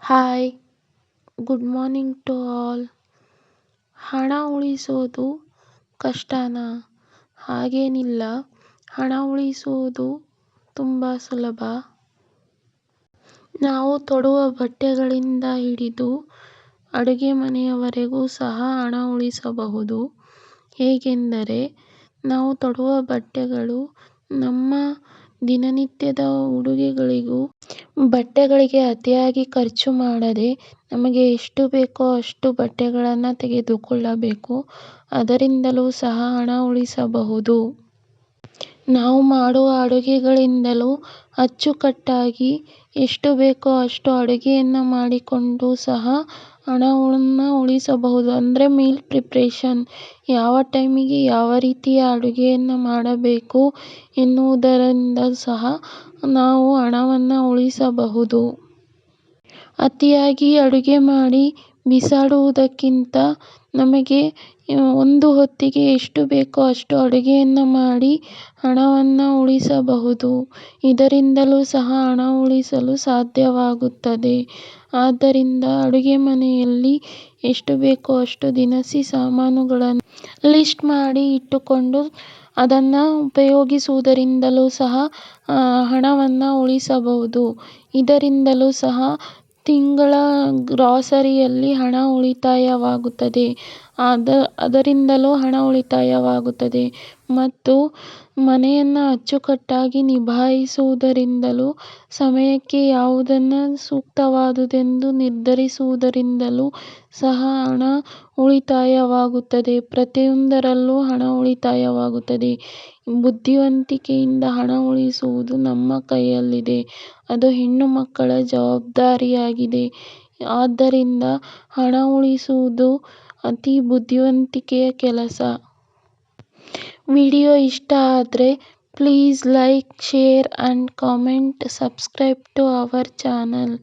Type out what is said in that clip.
Hi, good morning to all. ಹಣ ಉಳಿಸೋದು ಕಷ್ಟನಾ? ಹಾಗೇನಿಲ್ಲ, ಹಣ ಉಳಿಸುವುದು ತುಂಬ ಸುಲಭ. ನಾವು ತೊಡುವ ಬಟ್ಟೆಗಳಿಂದ ಹಿಡಿದು ಅಡುಗೆ ಮನೆಯವರೆಗೂ ಸಹ ಹಣ ಉಳಿಸಬಹುದು. ಹೇಗೆಂದರೆ, ನಾವು ತೊಡುವ ಬಟ್ಟೆಗಳು ನಮ್ಮ ದಿನನಿತ್ಯದ ಉಡುಗೆಗಳಿಗೂ ಬಟ್ಟೆಗಳಿಗೆ ಅತಿಯಾಗಿ ಖರ್ಚು ಮಾಡದೆ ನಮಗೆ ಎಷ್ಟು ಬೇಕೋ ಅಷ್ಟು ಬಟ್ಟೆಗಳನ್ನು ತೆಗೆದುಕೊಳ್ಳಬೇಕು. ಅದರಿಂದಲೂ ಸಹ ಹಣ ಉಳಿಸಬಹುದು. ನಾವು ಮಾಡುವ ಅಡುಗೆಗಳಿಂದಲೂ ಅಚ್ಚುಕಟ್ಟಾಗಿ ಎಷ್ಟು ಬೇಕೋ ಅಷ್ಟು ಅಡುಗೆಯನ್ನು ಮಾಡಿಕೊಂಡು ಸಹ ಹಣವನ್ನು ಉಳಿಸಬಹುದು. ಅಂದರೆ ಮೀಲ್ ಪ್ರಿಪ್ರೇಷನ್, ಯಾವ ಟೈಮಿಗೆ ಯಾವ ರೀತಿಯ ಅಡುಗೆಯನ್ನು ಮಾಡಬೇಕು ಎನ್ನುವುದರಿಂದ ಸಹ ನಾವು ಹಣವನ್ನು ಉಳಿಸಬಹುದು. ಅತಿಯಾಗಿ ಅಡುಗೆ ಮಾಡಿ ಬಿಸಾಡುವುದಕ್ಕಿಂತ ನಮಗೆ ಒಂದು ಹೊತ್ತಿಗೆ ಎಷ್ಟು ಬೇಕೋ ಅಷ್ಟು ಅಡುಗೆಯನ್ನು ಮಾಡಿ ಹಣವನ್ನು ಉಳಿಸಬಹುದು. ಇದರಿಂದಲೂ ಸಹ ಹಣ ಉಳಿಸಲು ಸಾಧ್ಯವಾಗುತ್ತದೆ. ಆದ್ದರಿಂದ ಅಡುಗೆ ಮನೆಯಲ್ಲಿ ಎಷ್ಟು ಬೇಕೋ ಅಷ್ಟು ದಿನಸಿ ಸಾಮಾನುಗಳನ್ನು ಲಿಸ್ಟ್ ಮಾಡಿ ಇಟ್ಟುಕೊಂಡು ಅದನ್ನು ಉಪಯೋಗಿಸುವುದರಿಂದಲೂ ಸಹ ಹಣವನ್ನು ಉಳಿಸಬಹುದು. ಇದರಿಂದಲೂ ಸಹ ತಿಂಗಳ ಗ್ರಾಸರಿಯಲ್ಲಿ ಹಣ ಉಳಿತಾಯವಾಗುತ್ತದೆ. ಅದರಿಂದಲೂ ಹಣ ಉಳಿತಾಯವಾಗುತ್ತದೆ ಮತ್ತು ಮನೆಯನ್ನು ಅಚ್ಚುಕಟ್ಟಾಗಿ ನಿಭಾಯಿಸುವುದರಿಂದಲೂ, ಸಮಯಕ್ಕೆ ಯಾವುದನ್ನು ಸೂಕ್ತವಾದುದೆಂದು ನಿರ್ಧರಿಸುವುದರಿಂದಲೂ ಸಹ ಹಣ ಉಳಿತಾಯವಾಗುತ್ತದೆ. ಪ್ರತಿಯೊಂದರಲ್ಲೂ ಹಣ ಉಳಿತಾಯವಾಗುತ್ತದೆ. ಬುದ್ಧಿವಂತಿಕೆಯಿಂದ ಹಣ ಉಳಿಸುವುದು ನಮ್ಮ ಕೈಯಲ್ಲಿದೆ. ಅದು ಹೆಣ್ಣು ಮಕ್ಕಳ ಜವಾಬ್ದಾರಿಯಾಗಿದೆ. ಆದ್ದರಿಂದ ಹಣ ಉಳಿಸುವುದು ಅತಿ ಬುದ್ಧಿವಂತಿಕೆಯ ಕೆಲಸ. ವಿಡಿಯೋ ಇಷ್ಟ ಆದರೆ please like, share and comment. Subscribe to our channel.